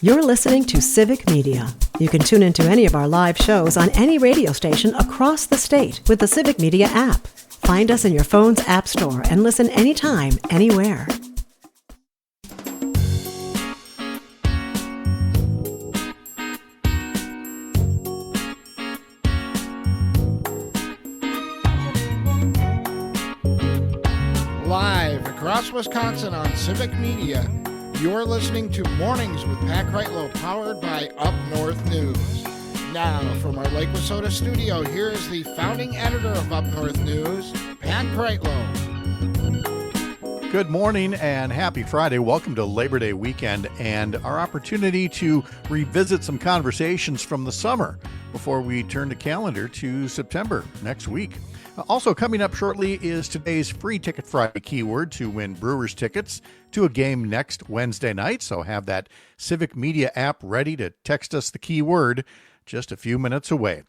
You're listening to Civic Media. You can tune into any of our live shows on any radio station across the state with the Civic Media app. Find us in your phone's app store and listen anytime, anywhere. Live across Wisconsin on Civic Media, you're listening to Mornings with Pat Kreitlow, powered by Up North News. Now, from our Lake Wissota studio, here is the founding editor of Up North News, Pat Kreitlow. Good morning and happy Friday. Welcome to Labor Day weekend and our opportunity to revisit some conversations from the summer before we turn the calendar to September next week. Also coming up shortly is today's Free Ticket Friday keyword to win Brewers tickets to a game next Wednesday night. So have that Civic Media app ready to text us the keyword just a few minutes away.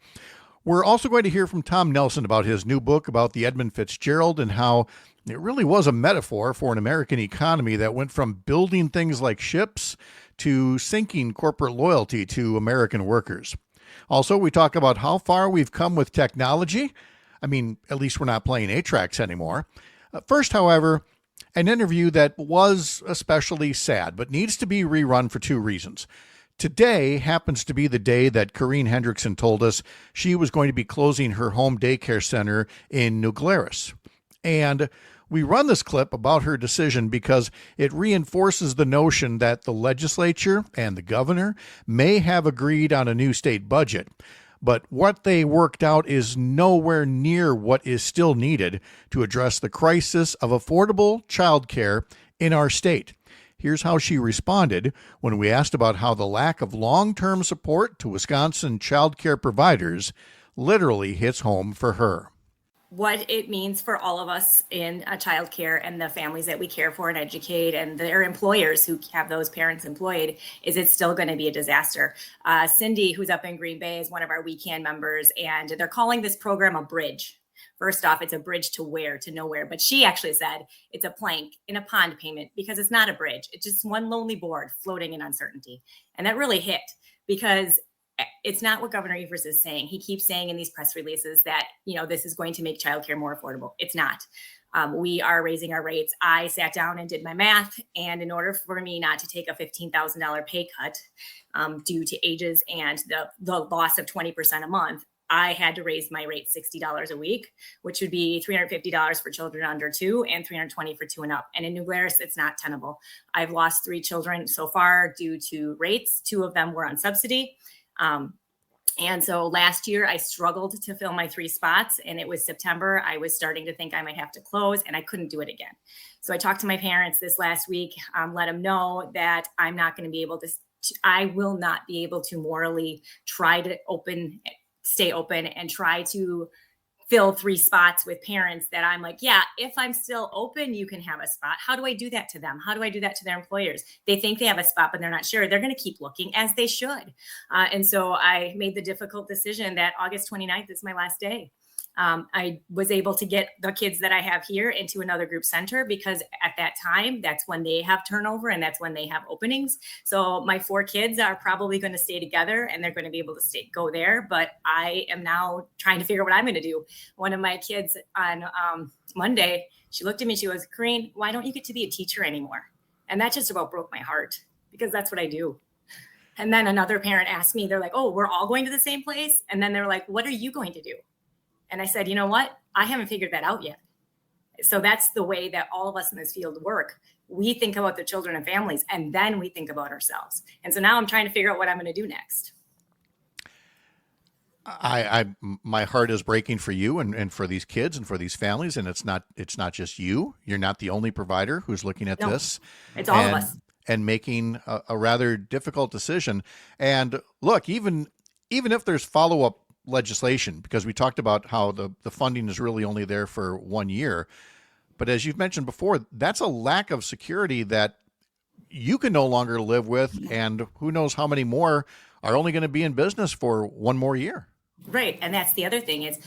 We're also going to hear from Tom Nelson about his new book about the Edmund Fitzgerald and how it really was a metaphor for an American economy that went from building things like ships to sinking corporate loyalty to American workers. Also, we talk about how far we've come with technology. I mean, at least we're not playing 8-tracks anymore. First, however, an interview that was especially sad, but needs to be rerun for two reasons. Today happens to be the day that Corrine Hendrickson told us she was going to be closing her home daycare center in New Glarus. And we run this clip about her decision because it reinforces the notion that the legislature and the governor may have agreed on a new state budget, but what they worked out is nowhere near what is still needed to address the crisis of affordable childcare in our state. Here's how she responded when we asked about how the lack of long-term support to Wisconsin childcare providers literally hits home for her. What it means for all of us in childcare and the families that we care for and educate and their employers who have those parents employed is it's still going to be a disaster. Cindy, who's up in Green Bay, is one of our weekend members, and they're calling this program a bridge. First off, it's a bridge to where? To nowhere. But she actually said it's a plank in a pond payment because it's not a bridge. It's just one lonely board floating in uncertainty. And that really hit because it's not what Governor Evers is saying. He keeps saying in these press releases that, this is going to make childcare more affordable. It's not. We are raising our rates. I sat down and did my math. And in order for me not to take a $15,000 pay cut due to ages and the loss of 20% a month, I had to raise my rate $60 a week, which would be $350 for children under 2 and $320 for 2 and up. And in New Glarus, it's not tenable. I've lost 3 children so far due to rates. 2 of them were on subsidy. And so last year I struggled to fill my 3 spots, and it was September. I was starting to think I might have to close, and I couldn't do it again. So I talked to my parents this last week, let them know that I'm not going to be able to, I will not be able to morally try to stay open and try to fill 3 spots with parents that I'm like, yeah, if I'm still open, you can have a spot. How do I do that to them? How do I do that to their employers? They think they have a spot, but they're not sure. They're going to keep looking, as they should. And so I made the difficult decision that August 29th is my last day. I was able to get the kids that I have here into another group center because at that time, that's when they have turnover and that's when they have openings. So my 4 kids are probably going to stay together and they're going to be able to go there. But I am now trying to figure out what I'm going to do. One of my kids on Monday, she looked at me, she goes, Corrine, why don't you get to be a teacher anymore? And that just about broke my heart because that's what I do. And then another parent asked me, they're like, oh, we're all going to the same place. And then they're like, what are you going to do? And I said, you know what? I haven't figured that out yet. So that's the way that all of us in this field work. We think about the children and families, and then we think about ourselves. And so now I'm trying to figure out what I'm going to do next. My heart is breaking for you and for these kids and for these families. And it's not just you. You're not the only provider who's looking at this. It's all of us. And making a rather difficult decision. And look, even if there's follow-up legislation, because we talked about how the funding is really only there for 1 year. But as you've mentioned before, that's a lack of security that you can no longer live with. And who knows how many more are only going to be in business for 1 more year. Right. And that's the other thing is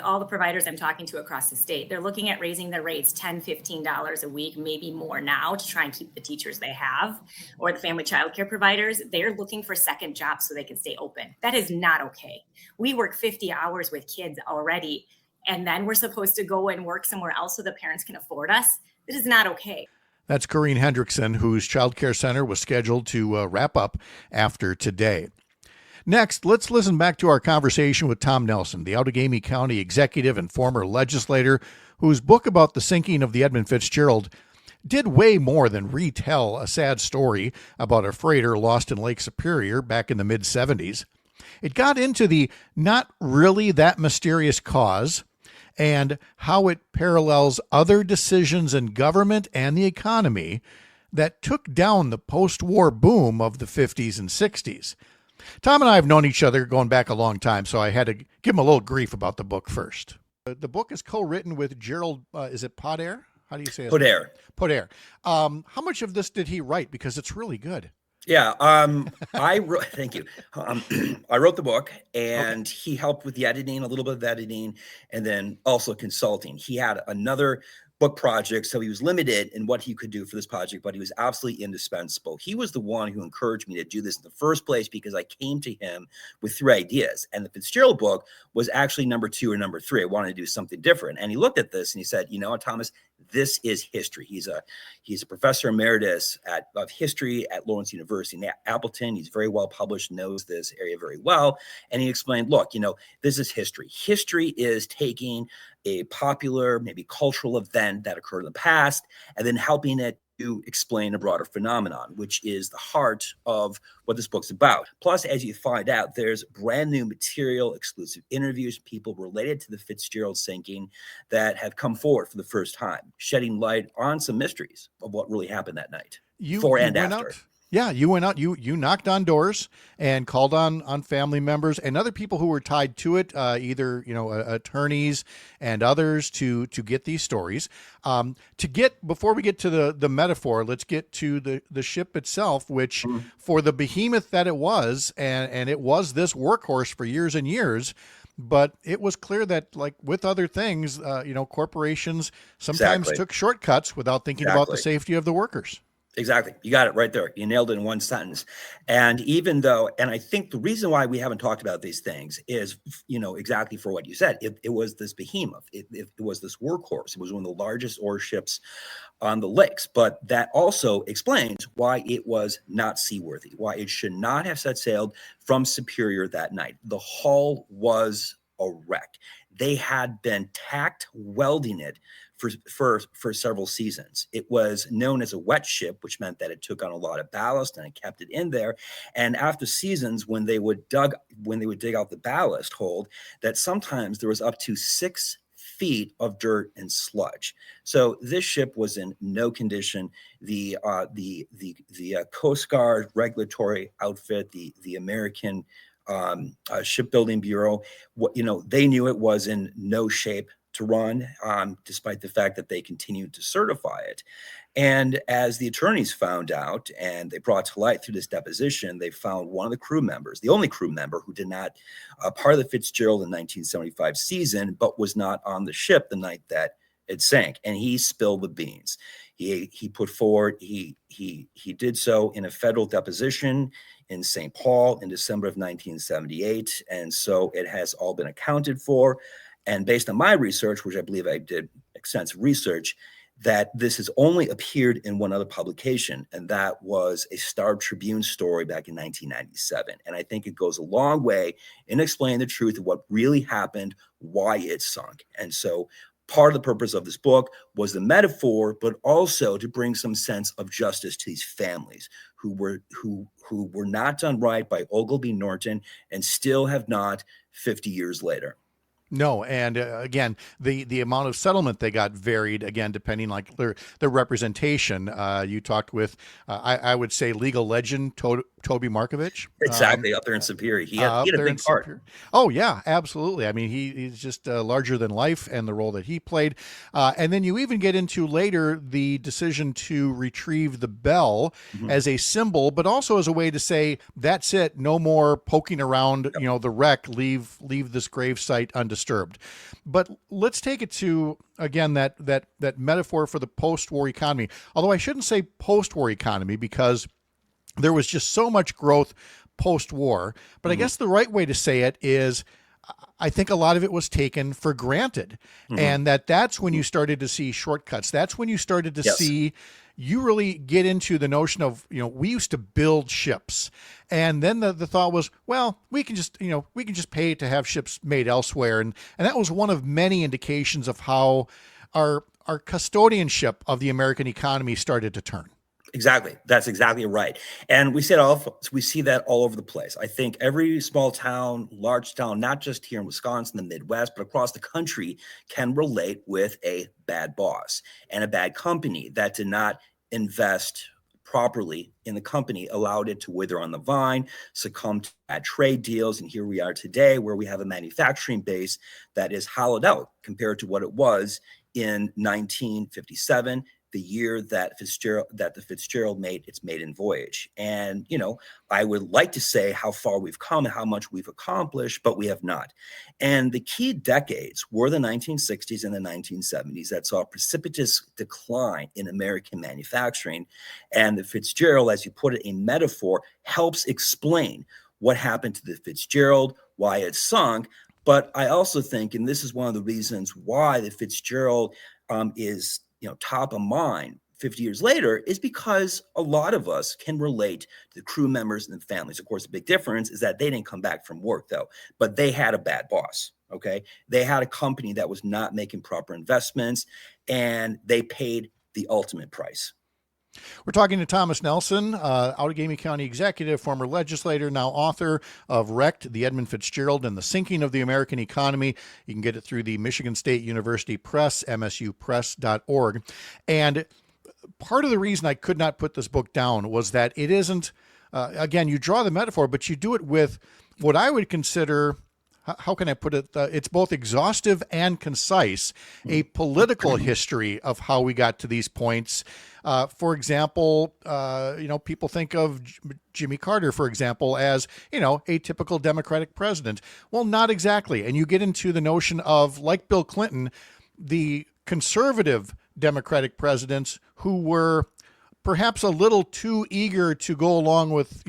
All the providers I'm talking to across the state, they're looking at raising their rates $10, $15 a week, maybe more now, to try and keep the teachers they have, or the family childcare providers. They're looking for second jobs so they can stay open. That is not okay. We work 50 hours with kids already, and then we're supposed to go and work somewhere else so the parents can afford us. This is not okay. That's Corrine Hendrickson, whose child care center was scheduled to wrap up after today. Next, let's listen back to our conversation with Tom Nelson, the Outagamie County executive and former legislator, whose book about the sinking of the Edmund Fitzgerald did way more than retell a sad story about a freighter lost in Lake Superior back in the mid-'70s. It got into the not really that mysterious cause and how it parallels other decisions in government and the economy that took down the post-war boom of the 50s and 60s. Tom and I have known each other going back a long time, so I had to give him a little grief about the book first. The book is co-written with Gerald, is it Podair? How do you say it? Podair. Podair. How much of this did he write? Because it's really good. Yeah, I wrote. Thank you. I wrote the book, and he helped with the editing, a little bit of editing, and then also consulting. He had another book project, so he was limited in what he could do for this project, but he was absolutely indispensable. He was the one who encouraged me to do this in the first place, because I came to him with 3 ideas, and the Fitzgerald book was actually number 2 or number 3. I wanted to do something different, and he looked at this and he said, "You know what, Thomas, this is history." He's a professor emeritus of history at Lawrence University in Appleton. He's very well published, knows this area very well, and he explained, "Look, this is history. History is taking a popular, maybe cultural event that occurred in the past, and then helping it to explain a broader phenomenon," which is the heart of what this book's about. Plus, as you find out, there's brand new material, exclusive interviews, people related to the Fitzgerald sinking that have come forward for the first time, shedding light on some mysteries of what really happened that night, before and after. Yeah, you went out, you knocked on doors and called on family members and other people who were tied to it, either, attorneys and others to get these stories. Before we get to the metaphor, let's get to the ship itself, which for the behemoth that it was, and it was this workhorse for years and years, but it was clear that, like with other things, corporations sometimes took shortcuts without thinking about the safety of the workers. Exactly. You got it right there. You nailed it in one sentence. And I think the reason why we haven't talked about these things is, exactly for what you said. It was this behemoth. It was this workhorse. It was one of the largest ore ships on the lakes. But that also explains why it was not seaworthy, why it should not have set sail from Superior that night. The hull was a wreck. They had been tack welding it for several seasons. It was known as a wet ship, which meant that it took on a lot of ballast and it kept it in there. And after seasons, when they would dig out the ballast hold, that sometimes there was up to 6 feet of dirt and sludge. So this ship was in no condition. The Coast Guard regulatory outfit, the American Shipbuilding Bureau, they knew it was in no shape to run, despite the fact that they continued to certify it. And as the attorneys found out, and they brought to light through this deposition, they found one of the crew members, the only crew member who did not part of the Fitzgerald in 1975 season, but was not on the ship the night that it sank, and he spilled the beans. He put forward, he did so in a federal deposition in St. Paul in December of 1978, and so it has all been accounted for. And based on my research, which I believe I did extensive research, that this has only appeared in one other publication, and that was a Star Tribune story back in 1997. And I think it goes a long way in explaining the truth of what really happened, why it sunk. And so part of the purpose of this book was the metaphor, but also to bring some sense of justice to these families who were not done right by Ogilvy Norton and still have not 50 years later. No, and again, the amount of settlement they got varied, again, depending like their representation. You talked with, I would say, legal legend Toby Markovich. Exactly, up there in Superior. He had a big part. Superior. Oh, yeah, absolutely. I mean, he's just larger than life, and the role that he played. And then you even get into later the decision to retrieve the bell as a symbol, but also as a way to say, that's it, no more poking around, the wreck, leave this grave site undisturbed. disturbed. But let's take it to, again, that metaphor for the post-war economy. Although I shouldn't say post-war economy, because there was just so much growth post-war. But I guess the right way to say it is, I think a lot of it was taken for granted. And that's when you started to see shortcuts. That's when you started to see, you really get into the notion of, we used to build ships. And then the thought was, well, we can just pay to have ships made elsewhere. And that was one of many indications of how our custodianship of the American economy started to turn. Exactly. That's exactly right. And we see that all over the place. I think every small town, large town, not just here in Wisconsin, the Midwest, but across the country, can relate with a bad boss and a bad company that did not invest properly in the company, allowed it to wither on the vine, succumb to bad trade deals. And here we are today, where we have a manufacturing base that is hollowed out compared to what it was in 1957. The year that the Fitzgerald made its maiden voyage. And, I would like to say how far we've come and how much we've accomplished, but we have not. And the key decades were the 1960s and the 1970s that saw a precipitous decline in American manufacturing. And the Fitzgerald, as you put it, a metaphor, helps explain what happened to the Fitzgerald, why it sunk. But I also think, and this is one of the reasons why the Fitzgerald is top of mind 50 years later, is because a lot of us can relate to the crew members and the families. Of course, the big difference is that they didn't come back from work, though, but they had a bad boss. Okay. They had a company that was not making proper investments, and they paid the ultimate price. We're talking to Thomas Nelson, Outagamie County executive, former legislator, now author of Wrecked, the Edmund Fitzgerald and the Sinking of the American Economy. You can get it through the Michigan State University Press, msupress.org. And part of the reason I could not put this book down was that it isn't, again, you draw the metaphor, but you do it with what I would consider, how can I put it? It's both exhaustive and concise, a political history of how we got to these points. For example, people think of Jimmy Carter, for example, as, a typical Democratic president. Well, not exactly. And you get into the notion of, like Bill Clinton, the conservative Democratic presidents who were perhaps a little too eager to go along with,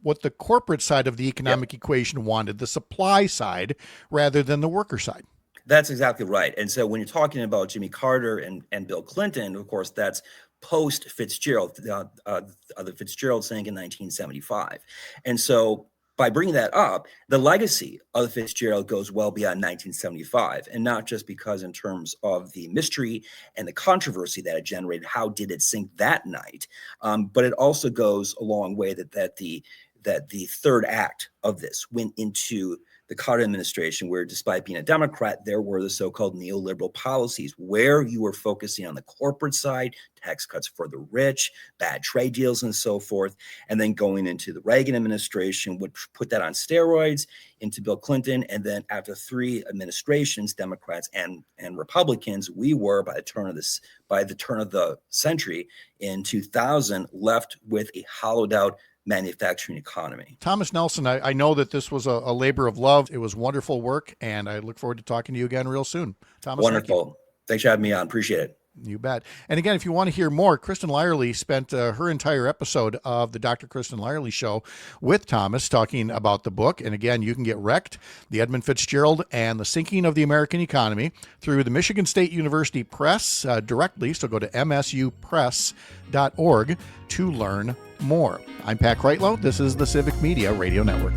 what the corporate side of the economic equation wanted, the supply side, rather than the worker side. That's exactly right. And so when you're talking about Jimmy Carter and Bill Clinton, of course, that's post Fitzgerald, the Fitzgerald sank in 1975. And so by bringing that up, the legacy of the Fitzgerald goes well beyond 1975, and not just because in terms of the mystery and the controversy that it generated, how did it sink that night? But it also goes a long way that the third act of this went into the Carter administration, where despite being a Democrat, there were the so-called neoliberal policies where you were focusing on the corporate side, tax cuts for the rich, bad trade deals, and so forth. And then going into the Reagan administration would put that on steroids into Bill Clinton. And then after three administrations, Democrats and Republicans, we were, by the turn of the century in 2000, left with a hollowed out manufacturing economy. Thomas Nelson, I know that this was a labor of love. It was wonderful work, and I look forward to talking to you again real soon. Thomas, wonderful. Thanks for having me on. Appreciate it. You bet. And again, if you want to hear more, Kristen Lyerly spent her entire episode of the Dr. Kristen Lyerly Show with Thomas talking about the book. And again, you can get Wrecked, the Edmund Fitzgerald and the Sinking of the American Economy through the Michigan State University Press directly. So go to msupress.org to learn more. I'm Pat Kreitlow. This is the Civic Media Radio Network.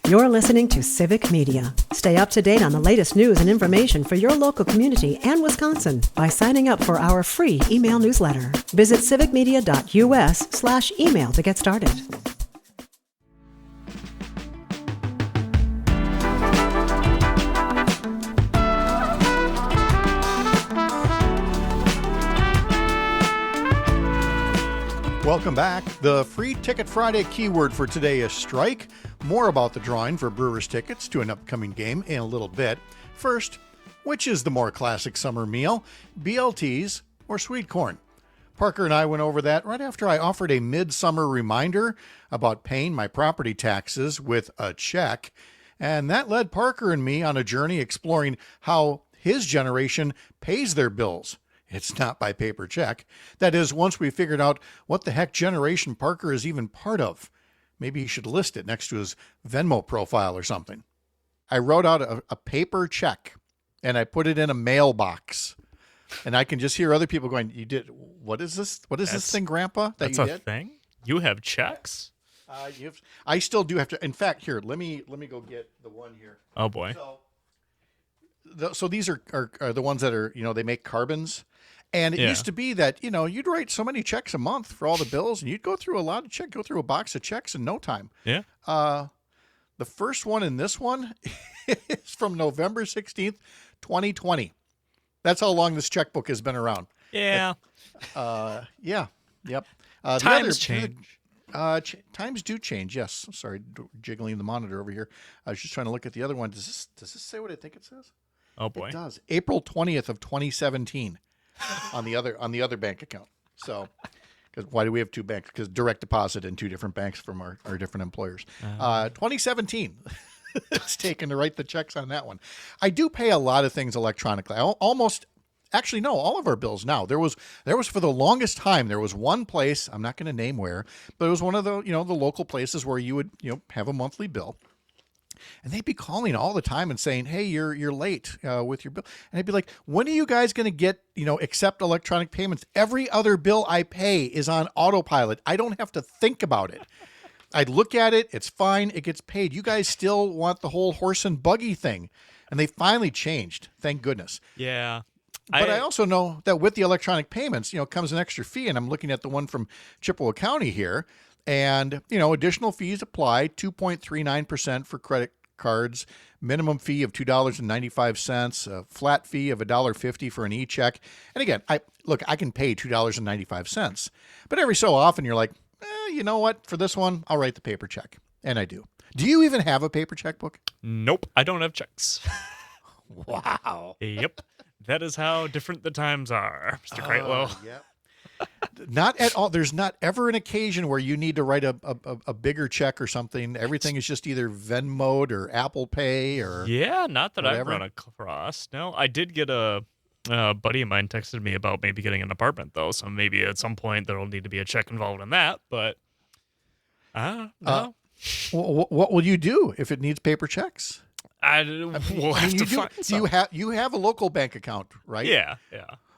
You're listening to Civic Media. Stay up to date on the latest news and information for your local community and Wisconsin by signing up for our free email newsletter. Visit civicmedia.us/email to get started. Welcome back. The Free Ticket Friday keyword for today is strike. More about the drawing for Brewers tickets to an upcoming game in a little bit. First, Which is the more classic summer meal, BLTs or sweet corn? Parker and I went over that right after I offered a midsummer reminder about paying my property taxes with a check. And that led Parker and me on a journey exploring how his generation pays their bills. It's not by paper check. That is, once we figured out what the heck generation Parker is even part of. Maybe he should list it next to his Venmo profile or something. I wrote out a paper check and I put it in a mailbox. And I can just hear other people going, "You did, what is this? What is this thing, Grandpa, that you did?" That's a thing? You have checks? I still do have to. In fact, here, let me go get the one here. Oh, boy. So these are the ones that are, they make carbons. And it used to be that, you'd write so many checks a month for all the bills, and you'd go through a box of checks in no time. Yeah. The first one in this one is from November 16th, 2020. That's how long this checkbook has been around. Yeah. Yeah. Yep. Times change. Times do change. Yes. Sorry, jiggling the monitor over here. I was just trying to look at the other one. Does this say what I think it says? Oh boy. It does. April 20th of 2017 on the other bank account. So, because why do we have two banks? Because direct deposit in two different banks from our different employers. 2017. It's taken to write the checks on that one. I do pay a lot of things electronically. Actually, no, all of our bills now. There was for the longest time, there was one place, I'm not going to name where, but it was one of the, the local places where you would, have a monthly bill. And they'd be calling all the time and saying, "Hey, you're late with your bill." And I'd be like, "When are you guys going to get, accept electronic payments? Every other bill I pay is on autopilot. I don't have to think about it. I'd look at it. It's fine. It gets paid. You guys still want the whole horse and buggy thing." And they finally changed. Thank goodness. Yeah. But I also know that with the electronic payments, comes an extra fee. And I'm looking at the one from Chippewa County here. And, additional fees apply, 2.39% for credit cards, minimum fee of $2.95, a flat fee of $1.50 for an e-check. And again, I can pay $2.95. But every so often you're like, you know what? For this one, I'll write the paper check. And I do. Do you even have a paper checkbook? Nope. I don't have checks. Wow. Yep. That is how different the times are, Mr. Kreitlow. Yep. Not at all. There's not ever an occasion where you need to write a bigger check or something. Everything is just either Venmoed or Apple Pay or Yeah, not that whatever. I've run across. No, I did get a buddy of mine texted me about maybe getting an apartment, though. So maybe at some point there'll need to be a check involved in that. But no. What will you do if it needs paper checks? We'll have to find some. You have a local bank account, right? Yeah.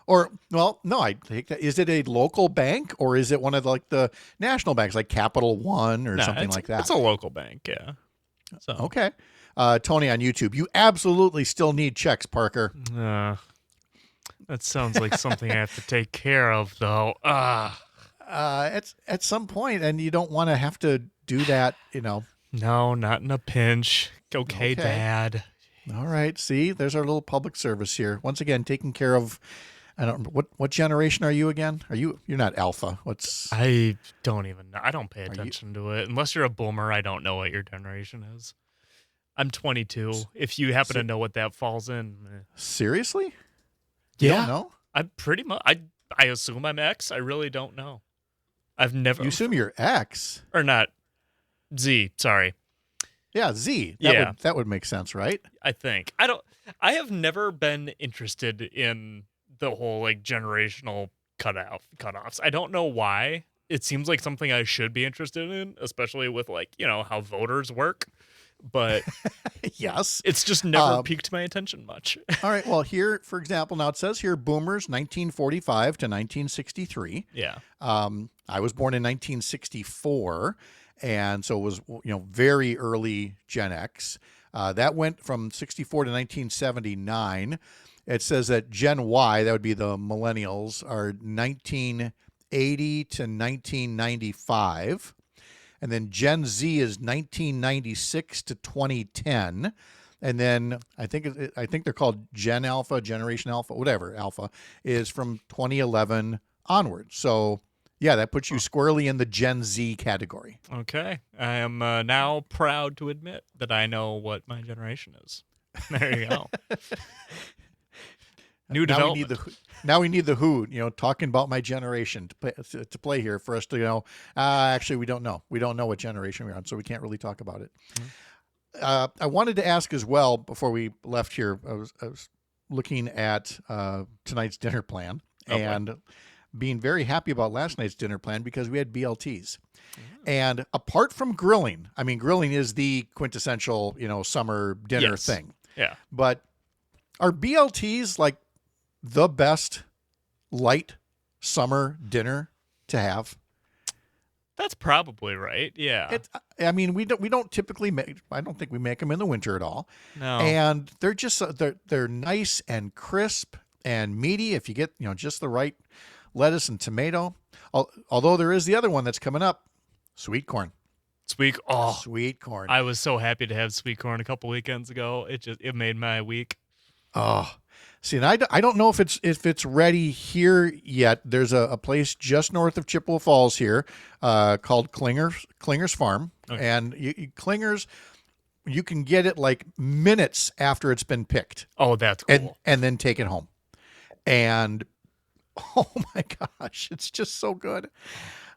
Or, well, no, I think that, is it a local bank or is it one of the national banks like Capital One or something like that? It's a local bank, yeah. So Okay. Tony on YouTube, you absolutely still need checks, Parker. that sounds like something I have to take care of, though. At some point, and you don't want to have to do that, No, not in a pinch. Okay, Dad. All right. See, there's our little public service here. Once again, taking care of, I don't what generation are you again? You're not Alpha. I don't even know. I don't pay attention to it. Unless you're a boomer, I don't know what your generation is. I'm 22. If you happen to know what that falls in. Seriously? You don't know? I'm pretty much, I assume I'm X. I really don't know. I've never. You assume you're X? Or not. Z, sorry. Yeah, Z. That would make sense, right? I think. I have never been interested in the whole generational cutoffs. I don't know why. It seems like something I should be interested in, especially with how voters work. But yes, it's just never piqued my attention much. All right. Well, here, for example, now it says here boomers 1945 to 1963. Yeah. I was born in 1964. And so it was, very early Gen X. That went from 64 to 1979. It says that Gen Y, that would be the millennials, are 1980 to 1995. And then Gen Z is 1996 to 2010. And then I think they're called Gen Alpha, Generation Alpha, whatever. Alpha is from 2011 onward. So yeah, that puts you squarely in the Gen Z category. Okay. I am now proud to admit that I know what my generation is. There you go. New now we need development. now we need the Who, talking about my generation to play here for us to actually we don't know what generation we're on, so we can't really talk about it. I wanted to ask as well before we left here. I was looking at tonight's dinner plan and being very happy about last night's dinner plan because we had BLTs. And apart from grilling, I mean, grilling is the quintessential, summer dinner thing. Yeah. But are BLTs like the best light summer dinner to have? That's probably right. Yeah. I mean, we don't typically make. I don't think we make them in the winter at all. No. And they're just they're nice and crisp and meaty if you get just the right lettuce and tomato. Although there is the other one that's coming up, sweet corn. Sweet corn. I was so happy to have sweet corn a couple weekends ago. It made my week. Oh, see, and I don't know if it's ready here yet. There's a place just north of Chippewa Falls here called Klinger's Farm, and Klinger's, you can get it like minutes after it's been picked. Oh, that's cool. And then take it home, and oh my gosh, it's just so good.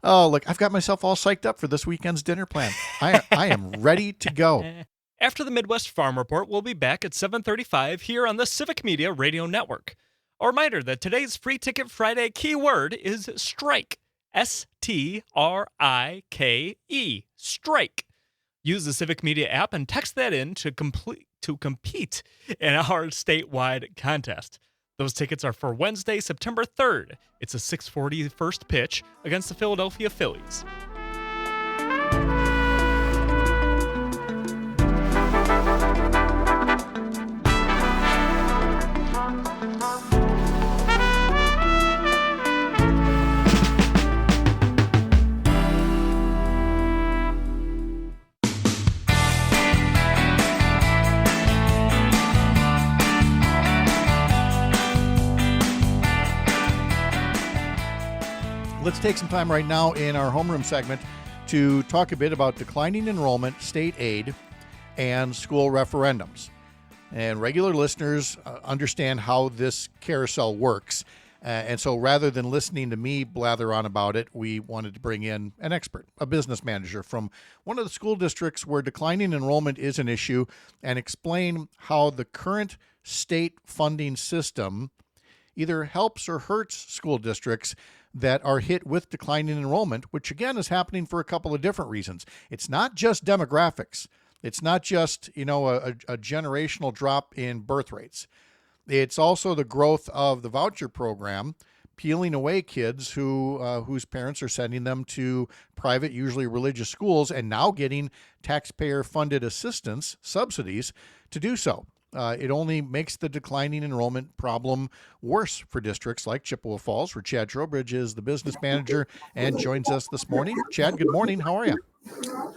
Oh, look, I've got myself all psyched up for this weekend's dinner plan. I am ready to go. After the Midwest Farm Report, we'll be back at 7:35 here on the Civic Media Radio Network. A reminder that today's Free Ticket Friday keyword is strike. STRIKE. Strike. Use the Civic Media app and text that in to compete in our statewide contest. Those tickets are for Wednesday, September 3rd. It's a 6:40 first pitch against the Philadelphia Phillies. Let's take some time right now in our homeroom segment to talk a bit about declining enrollment, state aid, and school referendums. And regular listeners understand how this carousel works. And so rather than listening to me blather on about it, we wanted to bring in an expert, a business manager from one of the school districts where declining enrollment is an issue, and explain how the current state funding system either helps or hurts school districts that are hit with declining enrollment, which again is happening for a couple of different reasons. It's not just demographics. It's not just, a generational drop in birth rates. It's also the growth of the voucher program, peeling away kids whose parents are sending them to private, usually religious schools, and now getting taxpayer-funded assistance, subsidies, to do so. It only makes the declining enrollment problem worse for districts like Chippewa Falls, where Chad Trowbridge is the business manager and joins us this morning. Chad, good morning. How are you?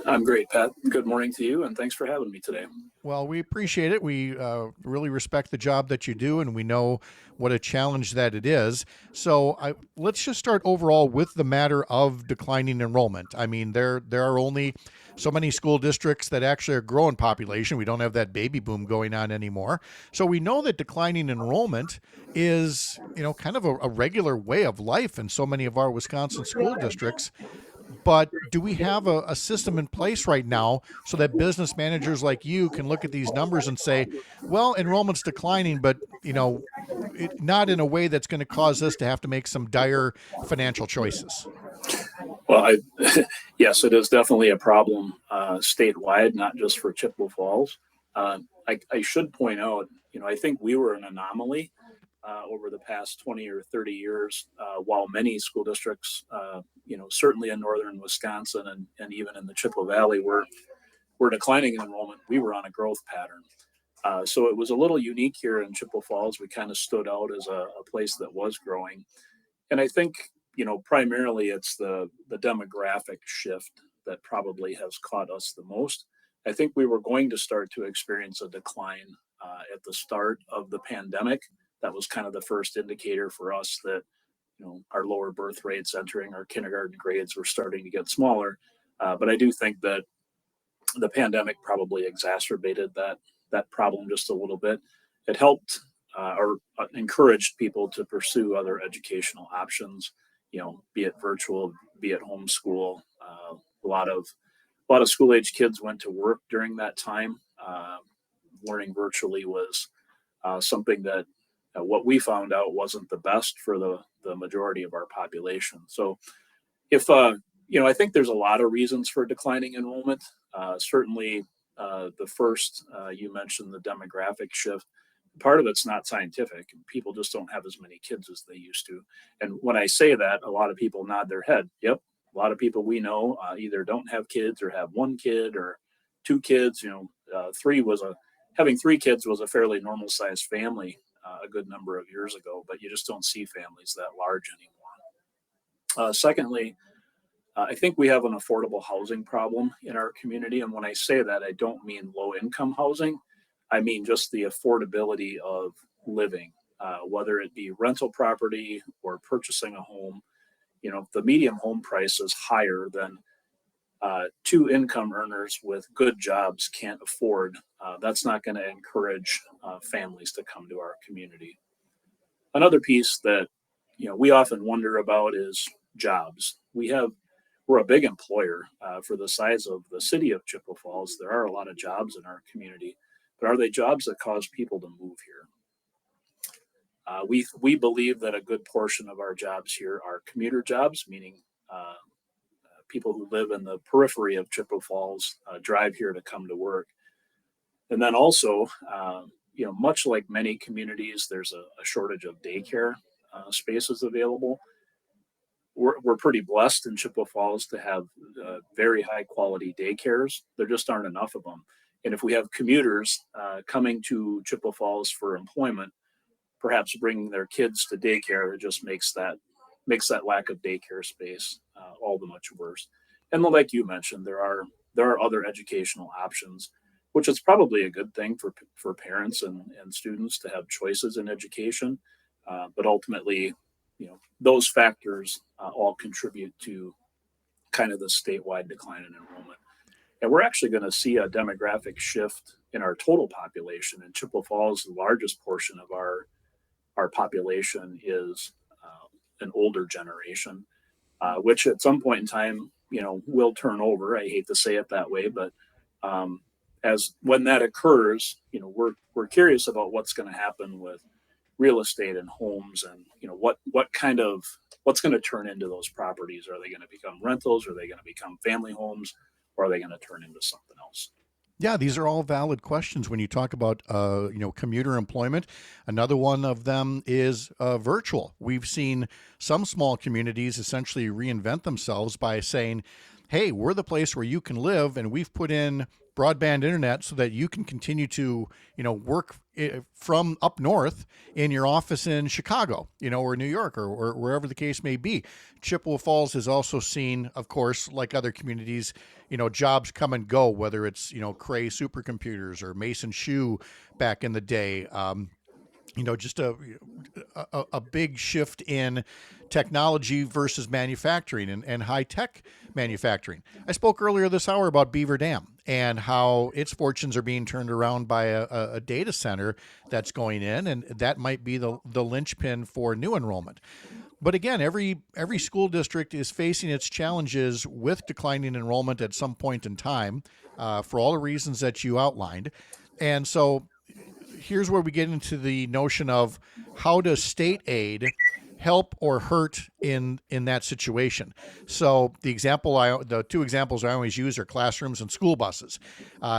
I'm great, Pat. Good morning to you, and thanks for having me today. Well, we appreciate it. We really respect the job that you do, and we know what a challenge that it is. So let's just start overall with the matter of declining enrollment. I mean, there are only so many school districts that actually are growing population. We don't have that baby boom going on anymore. So we know that declining enrollment is, kind of a regular way of life in so many of our Wisconsin school districts. But do we have a system in place right now so that business managers like you can look at these numbers and say, well, enrollment's declining, but, not in a way that's going to cause us to have to make some dire financial choices? Well, yes, it is definitely a problem statewide, not just for Chippewa Falls. I should point out, I think we were an anomaly over the past 20 or 30 years, while many school districts, certainly in northern Wisconsin and even in the Chippewa Valley were declining in enrollment. We were on a growth pattern. So it was a little unique here in Chippewa Falls. We kind of stood out as a place that was growing. And I think, primarily it's the demographic shift that probably has caught us the most. I think we were going to start to experience a decline at the start of the pandemic. That was kind of the first indicator for us that, our lower birth rates entering our kindergarten grades were starting to get smaller. But I do think that the pandemic probably exacerbated that problem just a little bit. It helped or encouraged people to pursue other educational options, be it virtual, be it homeschool. A lot of school age kids went to work during that time. Learning virtually was something that what we found out wasn't the best for the majority of our population. So if I think there's a lot of reasons for declining enrollment. Certainly, the first you mentioned the demographic shift. Part of it's not scientific. People just don't have as many kids as they used to. And when I say that, a lot of people nod their head. Yep, a lot of people we know either don't have kids or have one kid or two kids. Having three kids was a fairly normal sized family a good number of years ago, but you just don't see families that large anymore. Secondly, I think we have an affordable housing problem in our community. And when I say that, I don't mean low income housing. I mean just the affordability of living, whether it be rental property or purchasing a home. The median home price is higher than two income earners with good jobs can't afford. That's not going to encourage families to come to our community. Another piece that we often wonder about is jobs. We're a big employer for the size of the city of Chippewa Falls. There are a lot of jobs in our community, but are they jobs that cause people to move here? We believe that a good portion of our jobs here are commuter jobs, meaning people who live in the periphery of Chippewa Falls drive here to come to work. And then also, much like many communities, there's a shortage of daycare spaces available. We're pretty blessed in Chippewa Falls to have very high quality daycares. There just aren't enough of them. And if we have commuters coming to Chippewa Falls for employment, perhaps bringing their kids to daycare, it just makes that lack of daycare space all the much worse. And like you mentioned, there are other educational options, which is probably a good thing for parents and students to have choices in education. But ultimately, those factors all contribute to kind of the statewide decline in enrollment. And we're actually going to see a demographic shift in our total population. In Chippewa Falls, the largest portion of our population is an older generation, which at some point in time, will turn over. I hate to say it that way, but when that occurs, we're curious about what's going to happen with real estate and homes, and what's going to turn into those properties. Are they going to become rentals? Are they going to become family homes? Or are they going to turn into something else? Yeah, these are all valid questions when you talk about, commuter employment. Another one of them is virtual. We've seen some small communities essentially reinvent themselves by saying, hey, we're the place where you can live, and we've put in broadband internet so that you can continue to, work from up north in your office in Chicago, or New York, or wherever the case may be. Chippewa Falls has also seen, of course, like other communities, jobs come and go, whether it's, Cray supercomputers or Mason Shoe back in the day. Just a big shift in technology versus manufacturing and high-tech manufacturing. I spoke earlier this hour about Beaver Dam and how its fortunes are being turned around by a data center that's going in, and that might be the linchpin for new enrollment. But again, every school district is facing its challenges with declining enrollment at some point in time for all the reasons that you outlined. And so here's where we get into the notion of how does state aid help or hurt in that situation. So the two examples I always use are classrooms and school buses.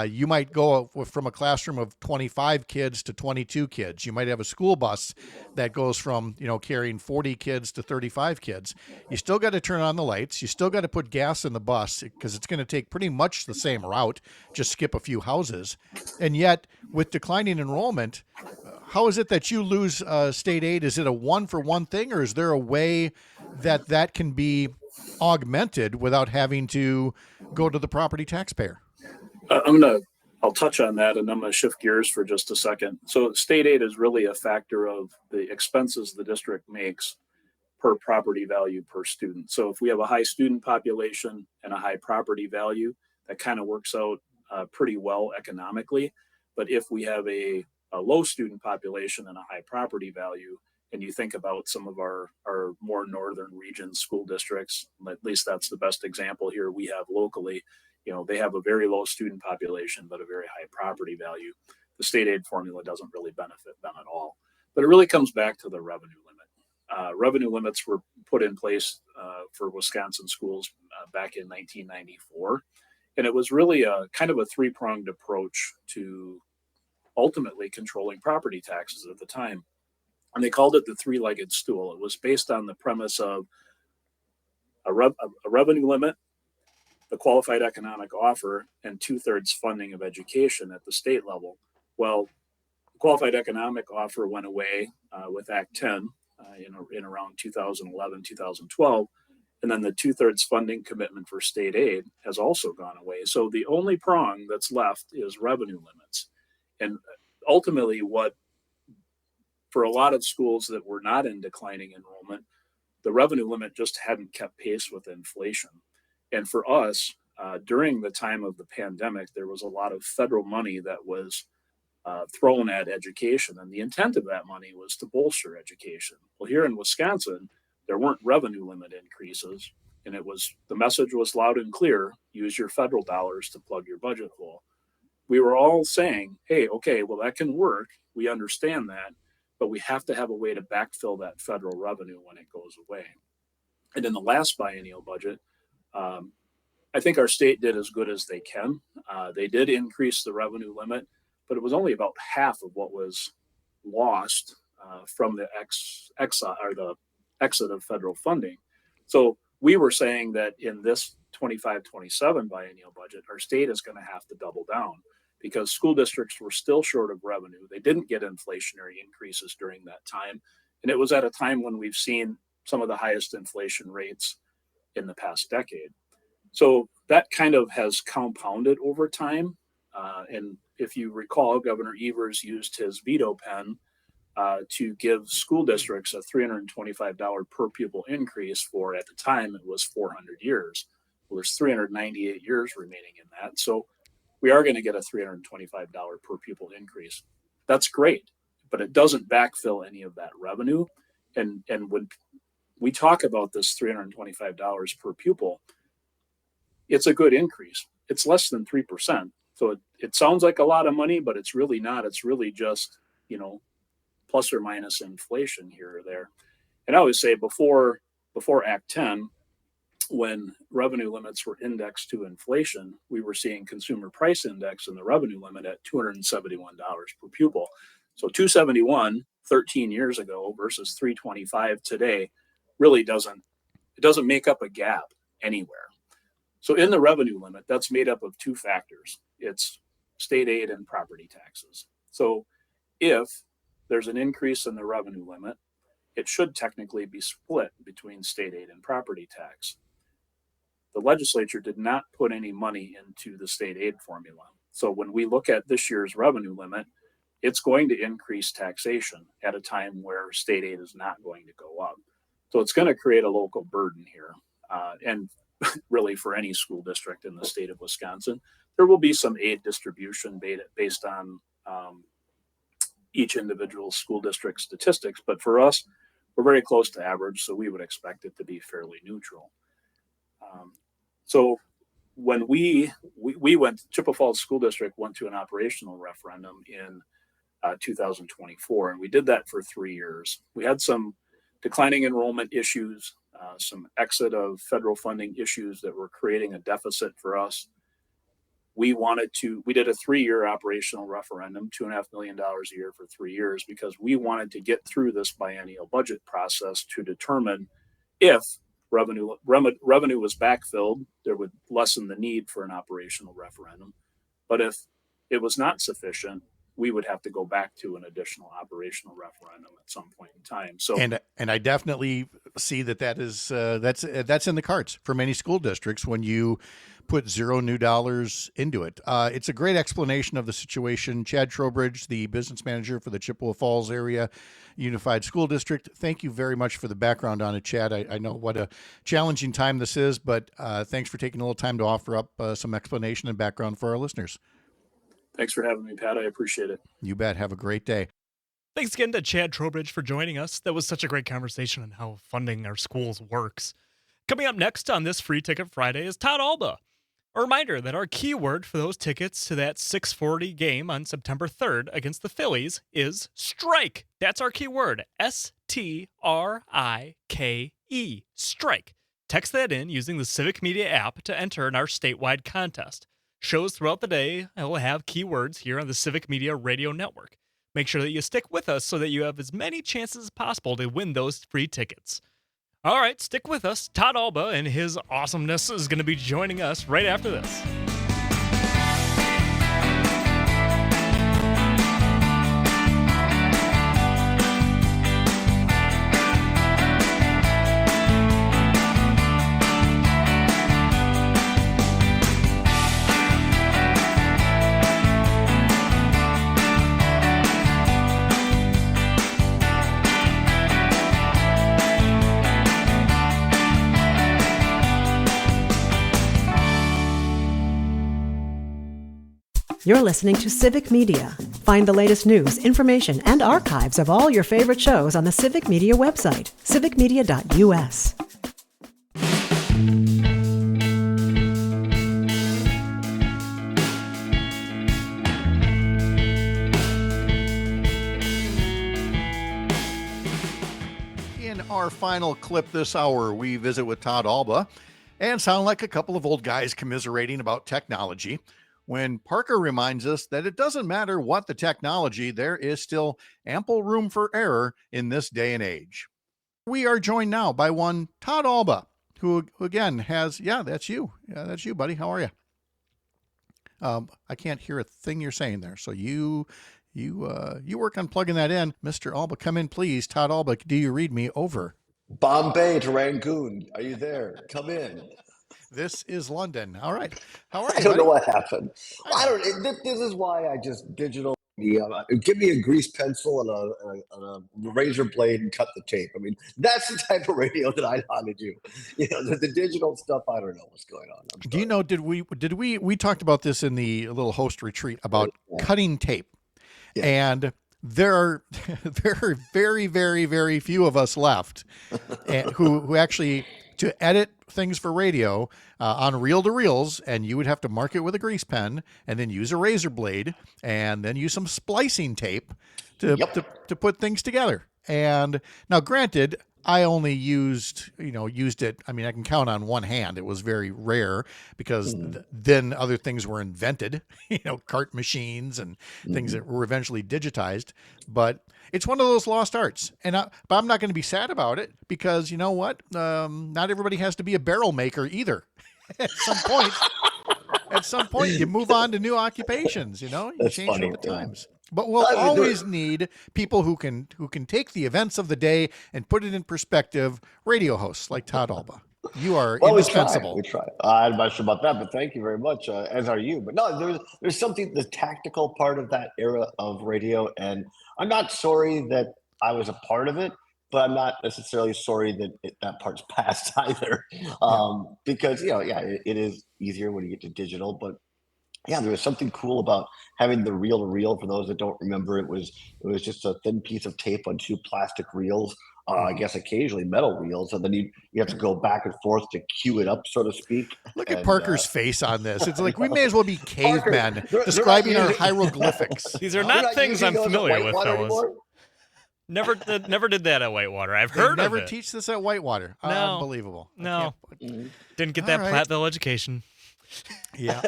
You might go from a classroom of 25 kids to 22 kids. You might have a school bus that goes from, carrying 40 kids to 35 kids. You still got to turn on the lights. You still got to put gas in the bus because it's going to take pretty much the same route, just skip a few houses. And yet, with declining enrollment, how is it that you lose state aid? Is it a one-for-one thing, or is there a way that can be augmented without having to go to the property taxpayer? I'll touch on that, and I'm going to shift gears for just a second. So state aid is really a factor of the expenses the district makes per property value per student. So if we have a high student population and a high property value, that kind of works out pretty well economically. But if we have a a low student population and a high property value, and you think about some of our more northern region school districts, at least that's the best example here we have locally. They have a very low student population, but a very high property value. The state aid formula doesn't really benefit them at all. But it really comes back to the revenue limit. Revenue limits were put in place for Wisconsin schools back in 1994. And it was really a kind of a three-pronged approach to ultimately controlling property taxes at the time. And they called it the three-legged stool. It was based on the premise of a revenue limit, the qualified economic offer, and 2/3 funding of education at the state level. Well, the qualified economic offer went away with Act 10 in around 2011, 2012. And then the 2/3 funding commitment for state aid has also gone away. So the only prong that's left is revenue limits. And ultimately, for a lot of schools that were not in declining enrollment, the revenue limit just hadn't kept pace with inflation. And for us, during the time of the pandemic, there was a lot of federal money that was thrown at education. And the intent of that money was to bolster education. Well, here in Wisconsin, there weren't revenue limit increases. And the message was loud and clear: use your federal dollars to plug your budget hole. We were all saying, hey, okay, well, that can work. We understand that, but we have to have a way to backfill that federal revenue when it goes away. And in the last biennial budget, I think our state did as good as they can. They did increase the revenue limit, but it was only about half of what was lost from the exit of federal funding. So we were saying that in this 25-27 biennial budget, our state is going to have to double down because school districts were still short of revenue. They didn't get inflationary increases during that time. And it was at a time when we've seen some of the highest inflation rates in the past decade. So that kind of has compounded over time. And if you recall, Governor Evers used his veto pen to give school districts a $325 per pupil increase for, at the time, it was 400 years. Well, there's 398 years remaining in that. So we are going to get a $325 per pupil increase. That's great, but it doesn't backfill any of that revenue. And when we talk about this $325 per pupil, it's a good increase. It's less than 3%. So it sounds like a lot of money, but it's really not. It's really just, plus or minus inflation here or there. And I always say before Act 10, when revenue limits were indexed to inflation, we were seeing consumer price index and the revenue limit at $271 per pupil. So 271 13 years ago versus 325 today really doesn't make up a gap anywhere. So in the revenue limit, that's made up of two factors. It's state aid and property taxes. So if there's an increase in the revenue limit, it should technically be split between state aid and property tax. The legislature did not put any money into the state aid formula. So when we look at this year's revenue limit, it's going to increase taxation at a time where state aid is not going to go up. So it's going to create a local burden here. And really for any school district in the state of Wisconsin, there will be some aid distribution based on each individual school district statistics. But for us, we're very close to average, so we would expect it to be fairly neutral. So when we went, Chippewa Falls School District went to an operational referendum in 2024, and we did that for 3 years. We had some declining enrollment issues, some exit of federal funding issues that were creating a deficit for us. We did a 3-year operational referendum, $2.5 million a year for 3 years, because we wanted to get through this biennial budget process to determine if revenue was backfilled, there would lessen the need for an operational referendum. But if it was not sufficient, we would have to go back to an additional operational referendum at some point in time. So, and I definitely see that is that's in the cards for many school districts when you put $0 new dollars into it. It's a great explanation of the situation. Chad Trowbridge, the business manager for the Chippewa Falls Area Unified School District. Thank you very much for the background on it, Chad. I know what a challenging time this is, but thanks for taking a little time to offer up some explanation and background for our listeners. Thanks for having me, Pat. I appreciate it. You bet. Have a great day. Thanks again to Chad Trowbridge for joining us. That was such a great conversation on how funding our schools works. Coming up next on this Free Ticket Friday is Todd Alba. A reminder that our keyword for those tickets to that 6:40 game on September 3rd against the Phillies is strike. That's our keyword, STRIKE, strike. Text that in using the Civic Media app to enter in our statewide contest. Shows throughout the day will have keywords here on the Civic Media Radio Network. Make sure that you stick with us so that you have as many chances as possible to win those free tickets. All right, stick with us. Todd Alba and his awesomeness is going to be joining us right after this. You're listening to Civic Media. Find the latest news, information, and archives of all your favorite shows on the Civic Media website, civicmedia.us. In our final clip this hour, we visit with Todd Alba and sound like a couple of old guys commiserating about technology, when Parker reminds us that it doesn't matter what the technology, there is still ample room for error in this day and age. We are joined now by one Todd Alba, who again has, that's you. Yeah, that's you, buddy. How are you? I can't hear a thing you're saying there. So you work on plugging that in. Mr. Alba, come in, please. Todd Alba, do you read me? Over. Bombay to Rangoon. Are you there? Come in. This is London. All right. How are you? I don't buddy? know what happened. I don't. This is why I just digital media. Give me a grease pencil and a razor blade and cut the tape. I mean, that's the type of radio that I know how to do. You know, the digital stuff. I don't know what's going on. Do you know? Did we talked about this in the little host retreat about cutting tape, and there are very, very, very few of us left who actually to edit things for radio on reel-to-reels, and you would have to mark it with a grease pen and then use a razor blade and then use some splicing tape to put things together. And now granted, I only used it. I mean, I can count on one hand. It was very rare because then other things were invented, cart machines and things that were eventually digitized. But it's one of those lost arts. But I'm not going to be sad about it because you know what? Not everybody has to be a barrel maker either. At some point, you move on to new occupations, you change with the times. But we'll always need people who can take the events of the day and put it in perspective. Radio hosts like Todd Alba, you are indispensable. We try. I'm not sure about that, but thank you very much. As are you. But no, there's something, the tactical part of that era of radio, and I'm not sorry that I was a part of it, but I'm not necessarily sorry that that part's past either. Because it is easier when you get to digital, but. Yeah, there was something cool about having the reel-to-reel. For those that don't remember, it was just a thin piece of tape on two plastic reels. I guess occasionally metal reels, and then you have to go back and forth to cue it up, so to speak. Look at Parker's face on this. It's like we may as well be cavemen describing our hieroglyphics. These are not things I'm familiar with, fellas. Anymore? Never did that at Whitewater. I've heard of it. Never teach this at Whitewater. No. Unbelievable. No. Didn't get that Platteville education. Yeah.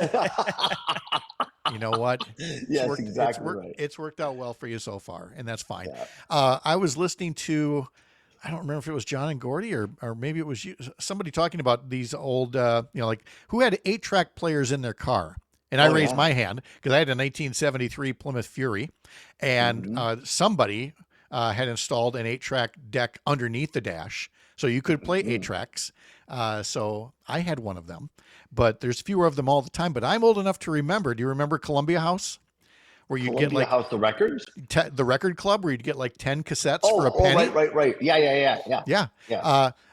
You know what? Yes, exactly right. It's worked out well for you so far, and that's fine. Yeah. I was listening to, I don't remember if it was John and Gordy or maybe it was you, somebody talking about these old, like who had 8-track players in their car. And I raised my hand because I had a 1973 Plymouth Fury, and somebody had installed an 8-track deck underneath the dash, so you could play 8 tracks. So I had one of them, but there's fewer of them all the time. But I'm old enough to remember. Do you remember Columbia House? Where you get like House, the records, the record club, where you'd get like 10 cassettes for a penny. Right. Yeah.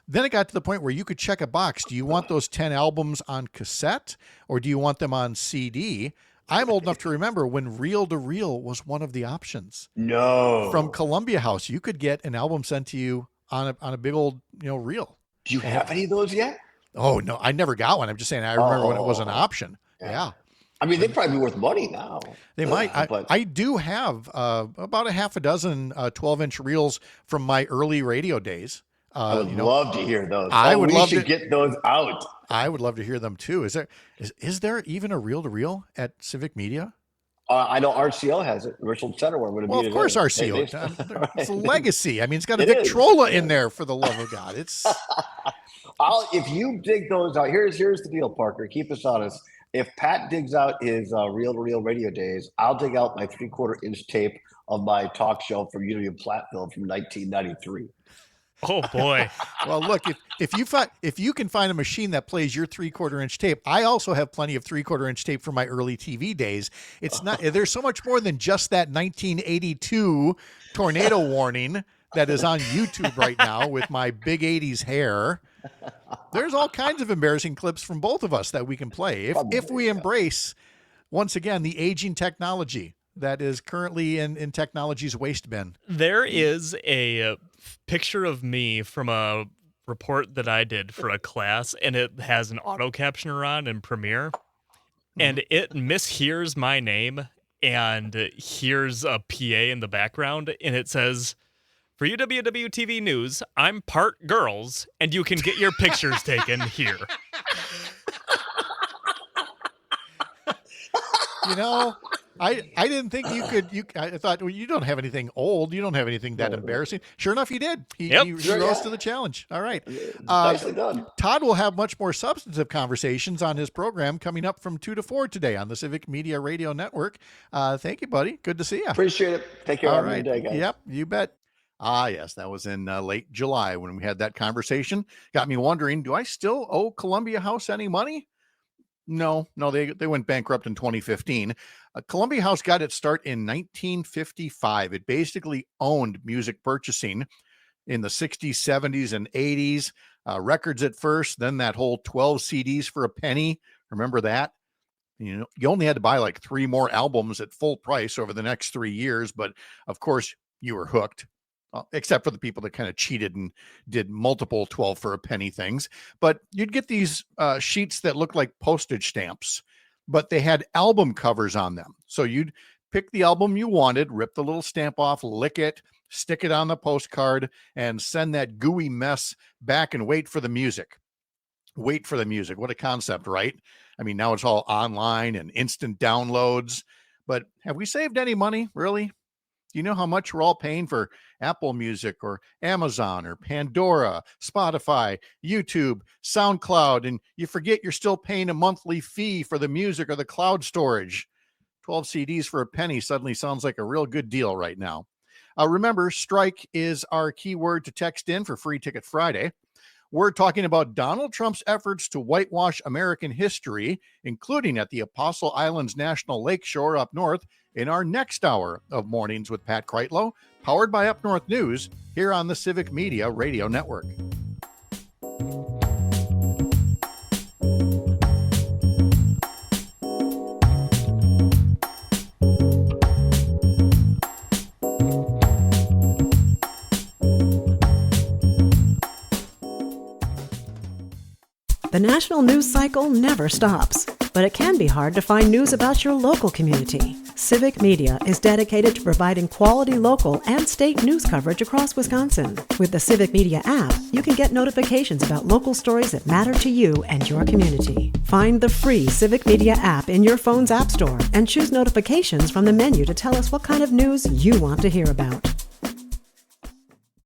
Then it got to the point where you could check a box. Do you want those 10 albums on cassette, or do you want them on CD? I'm old enough to remember when reel to reel was one of the options. No. From Columbia House, you could get an album sent to you on a big old, reel. Do you have any of those yet? Oh no, I never got one. I'm just saying I remember when it was an option. Yeah. I mean, they'd probably be worth money now. They might. But I do have about a half a dozen 12-inch reels from my early radio days. I would love to hear those. We should get those out. I would love to hear them too. Is there even a reel to reel at Civic Media? I know RCO has it. Richard Centerware would have Well, been. of course, RCO. Right. It's a legacy. I mean, it's got a Victrola in there, for the love of God. It's. If you dig those out, here's the deal, Parker. Keep us honest. If Pat digs out his reel-to-reel radio days, I'll dig out my 3/4-inch tape of my talk show for Unity of Platteville from 1993. Oh boy. Well, look, if you can find a machine that plays your 3/4-inch tape, I also have plenty of 3/4-inch tape from my early TV days. It's not. There's so much more than just that 1982 tornado warning that is on YouTube right now with my big 80s hair. There's all kinds of embarrassing clips from both of us that we can play if we embrace, once again, the aging technology that is currently in technology's waste bin. There is a picture of me from a report that I did for a class, and it has an auto captioner on in Premiere, and it mishears my name and hears a PA in the background, and it says, "For UWW-TV News, I'm part girls, and you can get your pictures taken here." I didn't think you could. I thought, well, you don't have anything old. You don't have anything that embarrassing. Sure enough, he did. He rose to the challenge. All right. Nicely done. Todd will have much more substantive conversations on his program coming up from 2 to 4 today on the Civic Media Radio Network. Thank you, buddy. Good to see you. Appreciate it. Take care. All Have a right. good day, guys. Yep, you bet. Yes, that was in late July when we had that conversation. Got me wondering, do I still owe Columbia House any money? No, they went bankrupt in 2015. Columbia House got its start in 1955. It basically owned music purchasing in the 60s, 70s, and 80s. Records at first, then that whole 12 CDs for a penny. Remember that? You only had to buy like 3 more albums at full price over the next 3 years, but of course you were hooked. Except for the people that kind of cheated and did multiple 12 for a penny things. But you'd get these sheets that look like postage stamps, but they had album covers on them. So you'd pick the album you wanted, rip the little stamp off, lick it, stick it on the postcard, and send that gooey mess back and wait for the music. Wait for the music. What a concept, right? I mean, now it's all online and instant downloads. But have we saved any money, really? Do you know how much we're all paying for Apple Music or Amazon or Pandora, Spotify, YouTube, SoundCloud, and you forget you're still paying a monthly fee for the music or the cloud storage? 12 CDs for a penny suddenly sounds like a real good deal right now. Remember, strike is our keyword to text in for Free Ticket Friday. We're talking about Donald Trump's efforts to whitewash American history, including at the Apostle Islands National Lakeshore up north, in our next hour of Mornings with Pat Kreitlow, powered by Up North News, here on the Civic Media Radio Network. The national news cycle never stops, but it can be hard to find news about your local community. Civic Media is dedicated to providing quality local and state news coverage across Wisconsin. With the Civic Media app, you can get notifications about local stories that matter to you and your community. Find the free Civic Media app in your phone's app store and choose notifications from the menu to tell us what kind of news you want to hear about.